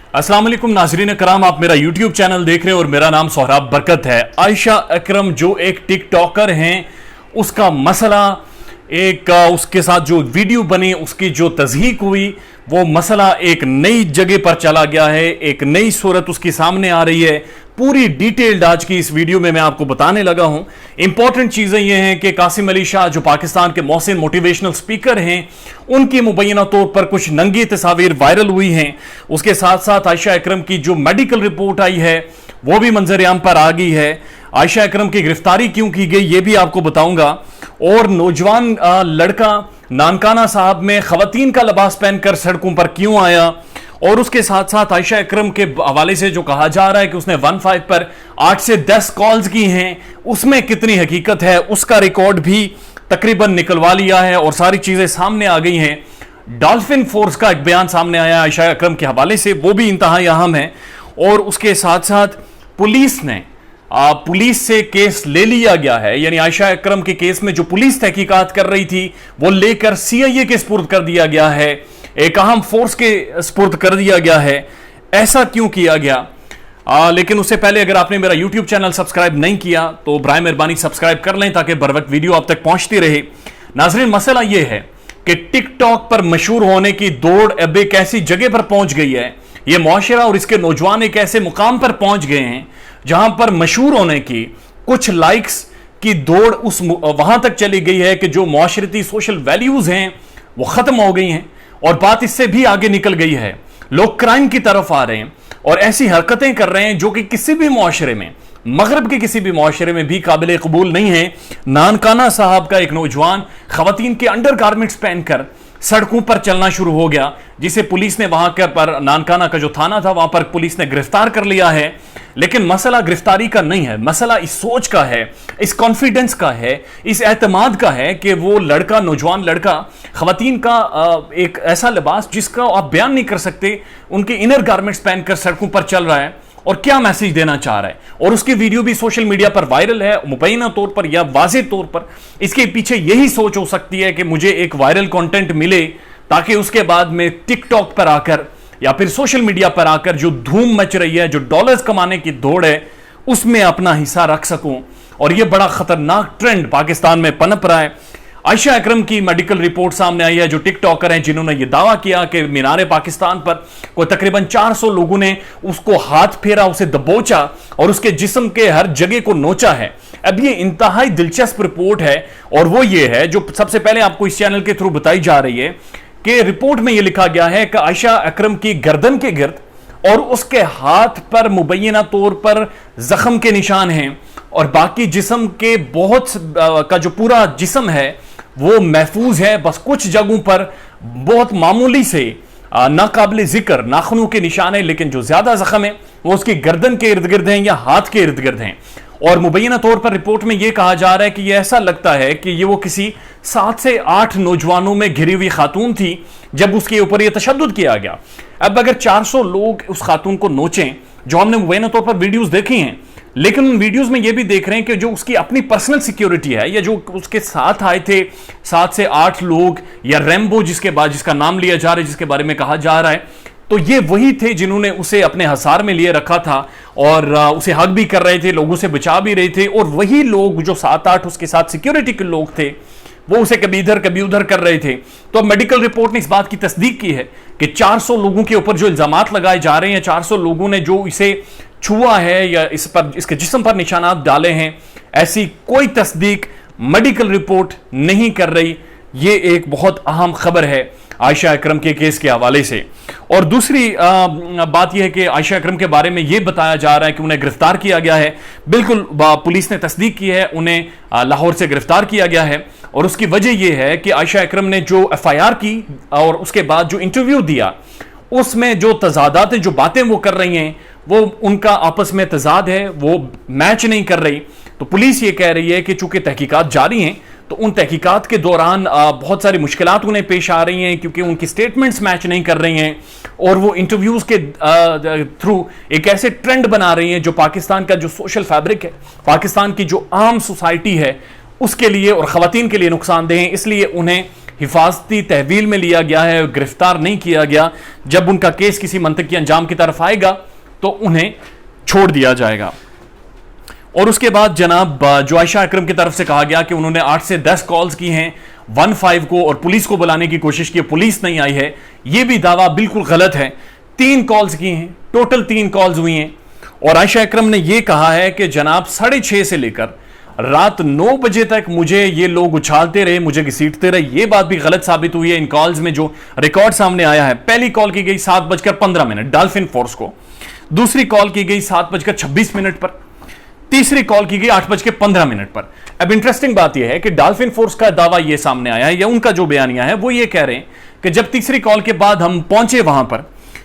अस्सलाम वालेकुम नाज़रीन करام, आप मेरा YouTube चैनल देख रहे हैं और मेरा नाम सोहराब बरकत है। आयशा अकरम जो एक टिकटॉकर हैं, उसका मसला एक उसके साथ जो वीडियो बनी, उसकी जो तज़हीक हुई, वो मसला एक नई जगह पर चला गया है, एक नई सूरत उसकी सामने आ रही है। पूरी डिटेल्ड आज की इस वीडियो में मैं आपको बताने लगा हूं। इंपॉर्टेंट चीजें ये हैं कि कासिम अली शाह जो पाकिस्तान के मोहसिन मोटिवेशनल स्पीकर हैं, उनकी मुबैना तौर पर कुछ नंगी तस्वीर वायरल हुई हैं। उसके साथ साथ आयशा अकरम की जो मेडिकल रिपोर्ट आई है वो भी मंजर-ए-आम पर आ गई है। आयशा अकरम की गिरफ्तारी क्यों की गई ये भी आपको बताऊंगा। और नौजवान लड़का नानकाना साहब में खवातीन का लिबास पहनकर सड़कों पर क्यों आया, और उसके साथ साथ आयशा अकरम के हवाले से जो कहा जा रहा है कि उसने 15 पर 8 से 10 कॉल्स की हैं, उसमें कितनी हकीकत है, उसका रिकॉर्ड भी तकरीबन निकलवा लिया है और सारी चीजें सामने आ गई हैं। डॉल्फिन फोर्स का एक बयान सामने आया आयशा अकरम के हवाले से, वो भी इंतहाई अहम है। और उसके साथ साथ पुलिस से केस ले लिया गया है, यानी आयशा अकरम के केस में जो पुलिस तहकीकात कर रही थी वो लेकर CIA के स्पुर्द कर दिया गया है, एक अहम फोर्स के स्पुर्द कर दिया गया है। ऐसा क्यों किया गया? लेकिन उससे पहले अगर आपने मेरा YouTube चैनल सब्सक्राइब नहीं किया तो बराए मेहरबानी सब्सक्राइब कर लें ताकि बर वक्त वीडियो आप तक पहुंचती रहे। नाज़रीन, मसला यह है कि टिकटॉक पर मशहूर होने की दौड़ अब एक ऐसी जगह पर पहुंच गई है, यह मुआशरा और इसके नौजवान एक ऐसे मुकाम पर पहुंच गए हैं जहां पर मशहूर होने की, कुछ लाइक्स की दौड़ वहां तक चली गई है कि जो मुआशरती सोशल वैल्यूज हैं वो खत्म हो गई हैं और बात इससे भी आगे निकल गई है। लोग क्राइम की तरफ आ रहे हैं और ऐसी हरकतें कर रहे हैं जो कि किसी भी मुआशरे में, मगरब के किसी भी मुआशरे में भी काबिल कबूल नहीं है। नानकाना साहब का एक नौजवान खवातीन के अंडर गारमेंट्स पहनकर सड़कों पर चलना शुरू हो गया, जिसे पुलिस ने वहां के पर नानकाना का जो थाना था वहां पर पुलिस ने गिरफ्तार कर लिया है। लेकिन मसला गिरफ्तारी का नहीं है, मसला इस सोच का है, इस कॉन्फिडेंस का है, इस एतमाद का है कि वो लड़का, नौजवान लड़का खवातीन का एक ऐसा लिबास जिसका आप बयान नहीं कर सकते, उनके इनर गारमेंट्स पहनकर सड़कों पर चल रहा है और क्या मैसेज देना चाह रहा है। और उसकी वीडियो भी सोशल मीडिया पर वायरल है, मुबैना तौर पर या वाज़े तौर पर। इसके पीछे यही सोच हो सकती है कि मुझे एक वायरल कंटेंट मिले ताकि उसके बाद में टिकटॉक पर आकर या फिर सोशल मीडिया पर आकर जो धूम मच रही है, जो डॉलर्स कमाने की दौड़ है, उसमें अपना हिस्सा रख सकूं। और यह बड़ा खतरनाक ट्रेंड पाकिस्तान में पनप रहा है। आयशा अकरम की मेडिकल रिपोर्ट सामने आई है। जो टिकटॉकर हैं जिन्होंने यह दावा किया कि मीनारे पाकिस्तान पर कोई तकरीबन 400 लोगों ने उसको हाथ फेरा, उसे दबोचा और उसके जिस्म के हर जगह को नोचा है। अब ये इंतहाई दिलचस्प रिपोर्ट है और वो ये है जो सबसे पहले आपको इस चैनल के थ्रू बताई जा रही है कि रिपोर्ट में यह लिखा गया है कि आयशा अकरम की गर्दन के गिर्द और उसके हाथ पर मुबैना तौर पर जख्म के निशान हैं और बाकी जिस्म के बहुत का जो पूरा जिस्म है वो महफूज है। बस कुछ जगहों पर बहुत मामूली से नाकाबिल जिक्र नाखूनों के निशान है, लेकिन जो ज्यादा जख्म है वो उसकी गर्दन के इर्द गिर्द हैं या हाथ के इर्द गिर्द हैं। और मुबैना तौर पर रिपोर्ट में यह कहा जा रहा है कि यह ऐसा लगता है कि ये वो किसी 7 से 8 नौजवानों में घिरी हुई खातून थी जब उसके ऊपर यह तशद्दुद किया गया। अब अगर 400 लोग उस खातून को नोचें, जो हमने मुबैना तौर पर वीडियोस देखी हैं, लेकिन उन वीडियोस में यह भी देख रहे हैं कि जो उसकी अपनी पर्सनल सिक्योरिटी है या जो उसके साथ आए थे 7 से 8 लोग या रैम्बो जिसका नाम लिया जा रहा है, जिसके बारे में कहा जा रहा है, तो ये वही थे जिन्होंने उसे अपने हसार में लिए रखा था और उसे हक भी कर रहे थे, लोगों से बचा भी रहे थे। और वही लोग जो 7-8 उसके साथ सिक्योरिटी के लोग थे वो उसे कभी इधर कभी उधर कर रहे थे। तो अब मेडिकल रिपोर्ट ने इस बात की तस्दीक की है कि 400 लोगों के ऊपर जो इल्जामात लगाए जा रहे हैं, 400 लोगों ने जो इसे छुआ है या इसके जिस्म पर निशानात डाले हैं, ऐसी कोई तस्दीक मेडिकल रिपोर्ट नहीं कर रही। ये एक बहुत अहम खबर है आयशा अकरम के केस के हवाले से। और दूसरी बात यह है कि आयशा अकरम के बारे में यह बताया जा रहा है कि उन्हें गिरफ्तार किया गया है। बिल्कुल पुलिस ने तस्दीक की है, उन्हें लाहौर से गिरफ्तार किया गया है और उसकी वजह यह है कि आयशा अकरम ने जो FIR की और उसके बाद जो इंटरव्यू दिया, उसमें जो तजादात हैं, जो बातें वो कर रही हैं, वो उनका आपस में तजाद है, वो मैच नहीं कर रही। तो पुलिस ये कह रही है कि चूंकि तहकीकात जारी हैं तो उन तहकीकात के दौरान बहुत सारी मुश्किलात उन्हें पेश आ रही हैं क्योंकि उनकी स्टेटमेंट्स मैच नहीं कर रही हैं और वो इंटरव्यूज के थ्रू एक ऐसे ट्रेंड बना रही हैं जो पाकिस्तान का जो सोशल फैब्रिक है, पाकिस्तान की जो आम सोसाइटी है, उसके लिए और खवातीन के लिए नुकसानदेह हैं। इसलिए उन्हें حفاظتی تحویل میں لیا گیا ہے، گرفتار نہیں کیا گیا. جب ان کا کیس کسی منطقی انجام کی طرف آئے گا تو انہیں چھوڑ دیا جائے گا. اور اس کے بعد جناب جو عائشہ اکرم کی طرف سے کہا گیا کہ انہوں نے 8 سے 10 کالز کی ہیں 15 کو اور پولیس کو بلانے کی کوشش کی، پولیس نہیں آئی ہے، یہ بھی دعویٰ بالکل غلط ہے. 3 کالز کی ہیں، ٹوٹل 3 کالز ہوئی ہیں. اور عائشہ اکرم نے یہ کہا ہے کہ جناب 6:30 سے لے کر رات 9 بجے تک مجھے یہ لوگ اچھالتے رہے، مجھے گھسیٹتے رہے. یہ بات بھی غلط ثابت ہوئی ہے ان کالز میں جو ریکارڈ سامنے آیا ہے. پہلی کال کی گئی 7:15 ڈالفن فورس کو، دوسری کال کی گئی 7:26 پر، تیسری کال کی گئی 8:15 پر. اب انٹرسٹنگ بات یہ ہے کہ ڈالفن فورس کا دعویٰ یہ سامنے آیا ہے یا ان کا جو بیانیہ ہے وہ یہ کہہ رہے ہیں کہ جب تیسری کال کے بعد ہم پہنچے وہاں پر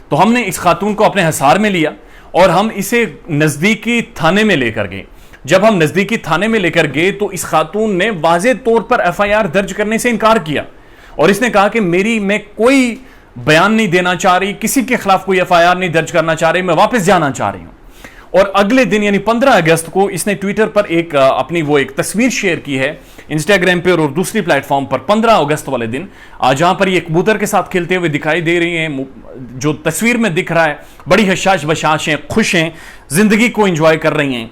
تو ہم نے اس خاتون کو اپنے حصار میں لیا اور ہم اسے نزدیکی تھانے میں لے کر گئے. جب ہم نزدیکی تھانے میں لے کر گئے تو اس خاتون نے واضح طور پر FIR درج کرنے سے انکار کیا اور اس نے کہا کہ میں کوئی بیان نہیں دینا چاہ رہی، کسی کے خلاف کوئی FIR نہیں درج کرنا چاہ رہی، میں واپس جانا چاہ رہی ہوں. اور اگلے دن یعنی 15 اگست کو اس نے ٹویٹر پر اپنی ایک تصویر شیئر کی ہے انسٹاگرام پہ اور دوسری پلیٹ فارم پر. 15 اگست والے دن جہاں پر یہ کبوتر کے ساتھ کھیلتے ہوئے دکھائی دے رہی ہیں، جو تصویر میں دکھ رہا ہے بڑی حشاش بشاش ہیں، خوش ہیں، زندگی کو انجوائے کر رہی ہیں.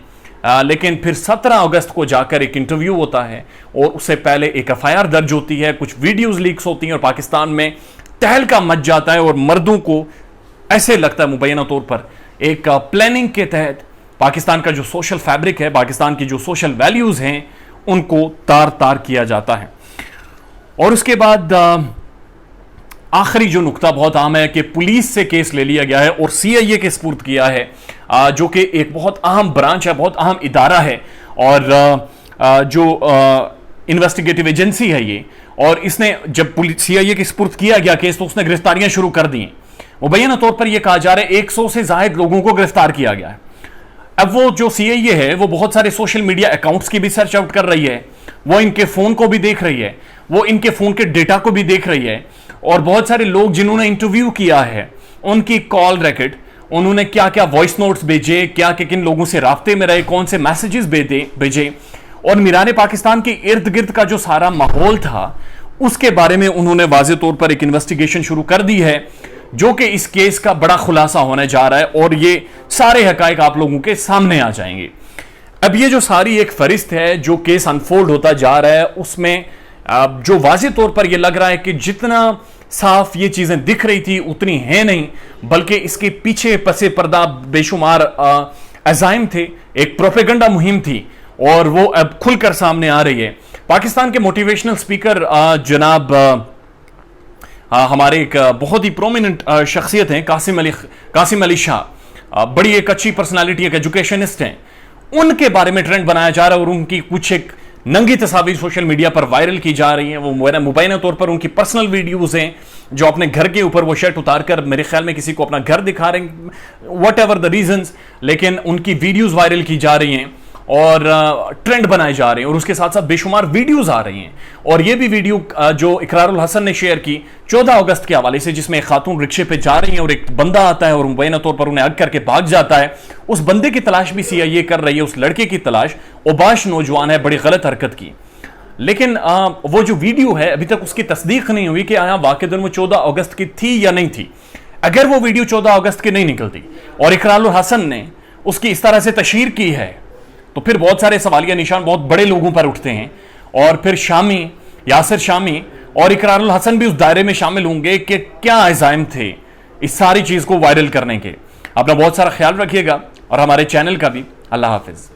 لیکن پھر 17 اگست کو جا کر ایک انٹرویو ہوتا ہے اور اس سے پہلے ایک FIR درج ہوتی ہے، کچھ ویڈیوز لیکس ہوتی ہیں اور پاکستان میں تہلکہ مچ جاتا ہے اور مردوں کو ایسے لگتا ہے مبینہ طور پر ایک پلاننگ کے تحت پاکستان کا جو سوشل فیبرک ہے، پاکستان کی جو سوشل ویلیوز ہیں، ان کو تار تار کیا جاتا ہے. اور اس کے بعد آخری جو نقطہ بہت عام ہے کہ پولیس سے کیس لے لیا گیا ہے اور CIA کے سپرد کیا ہے، جو کہ ایک بہت اہم برانچ ہے، بہت اہم ادارہ ہے اور جو انویسٹیگیٹو ایجنسی ہے یہ. اور اس نے جب CIA کے سپرد کیا گیا کیس تو اس نے گرفتاریاں شروع کر دی ہیں. مبینہ طور پر یہ کہا جا رہا ہے 100 سے زائد لوگوں کو گرفتار کیا گیا ہے. اب وہ جو CIA ہے وہ بہت سارے سوشل میڈیا اکاؤنٹس کی بھی سرچ آؤٹ کر رہی ہے، وہ ان کے فون کو بھی دیکھ رہی ہے، وہ ان کے فون کے ڈیٹا کو بھی دیکھ رہی ہے اور بہت سارے لوگ جنہوں نے انٹرویو کیا ہے ان کی کال ریکارڈ، انہوں نے کیا کیا وائس نوٹس بھیجے، کیا کہ کن لوگوں سے رابطے میں رہے، کون سے میسیجز بھیجے اور میران پاکستان کے ارد گرد کا جو سارا ماحول تھا اس کے بارے میں انہوں نے واضح طور پر ایک انویسٹیگیشن شروع کر دی ہے جو کہ اس کیس کا بڑا خلاصہ ہونے جا رہا ہے اور یہ سارے حقائق آپ لوگوں کے سامنے آ جائیں گے. اب یہ جو ساری ایک فہرست ہے جو کیس انفولڈ ہوتا جا رہا ہے اس میں جو واضح طور پر یہ لگ رہا ہے کہ جتنا صاف یہ چیزیں دکھ رہی تھی اتنی ہیں نہیں، بلکہ اس کے پیچھے پس پردہ بے شمار عزائم تھے، ایک پروپیگنڈا مہم تھی اور وہ اب کھل کر سامنے آ رہی ہے. پاکستان کے موٹیویشنل سپیکر جناب ہمارے ایک بہت ہی پرومیننٹ شخصیت ہیں قاسم علی شاہ، بڑی ایک اچھی پرسنالٹی، ایک ایجوکیشنسٹ ہیں، ان کے بارے میں ٹرینڈ بنایا جا رہا ہے اور ان کی کچھ ایک ننگی تصاویر سوشل میڈیا پر وائرل کی جا رہی ہیں. وہ مبینہ طور پر ان کی پرسنل ویڈیوز ہیں جو اپنے گھر کے اوپر وہ شرٹ اتار کر میرے خیال میں کسی کو اپنا گھر دکھا رہے ہیں، واٹ ایور دا ریزنز، لیکن ان کی ویڈیوز وائرل کی جا رہی ہیں اور ٹرینڈ بنائے جا رہے ہیں اور اس کے ساتھ ساتھ بے شمار ویڈیوز آ رہی ہیں. اور یہ بھی ویڈیو جو اقرار الحسن نے شیئر کی 14 اگست کے حوالے سے، جس میں ایک خاتون رکشے پہ جا رہی ہیں اور ایک بندہ آتا ہے اور مبینہ طور پر انہیں ہگ کر کے بھاگ جاتا ہے. اس بندے کی تلاش بھی CIA کر رہی ہے، اس لڑکے کی تلاش، اوباش نوجوان ہے، بڑی غلط حرکت کی. لیکن وہ جو ویڈیو ہے ابھی تک اس کی تصدیق نہیں ہوئی کہ آیا واقعی وہ 14 اگست کی تھی یا نہیں تھی. اگر وہ ویڈیو 14 اگست کی نہیں نکلتی اور اقرار الحسن نے اس کی اس طرح سے تشہیر کی ہے تو پھر بہت سارے سوالیہ نشان بہت بڑے لوگوں پر اٹھتے ہیں اور پھر شامی، یاسر شامی اور اقرار الحسن بھی اس دائرے میں شامل ہوں گے کہ کیا عزائم تھے اس ساری چیز کو وائرل کرنے کے. اپنا بہت سارا خیال رکھیے گا اور ہمارے چینل کا بھی. اللہ حافظ.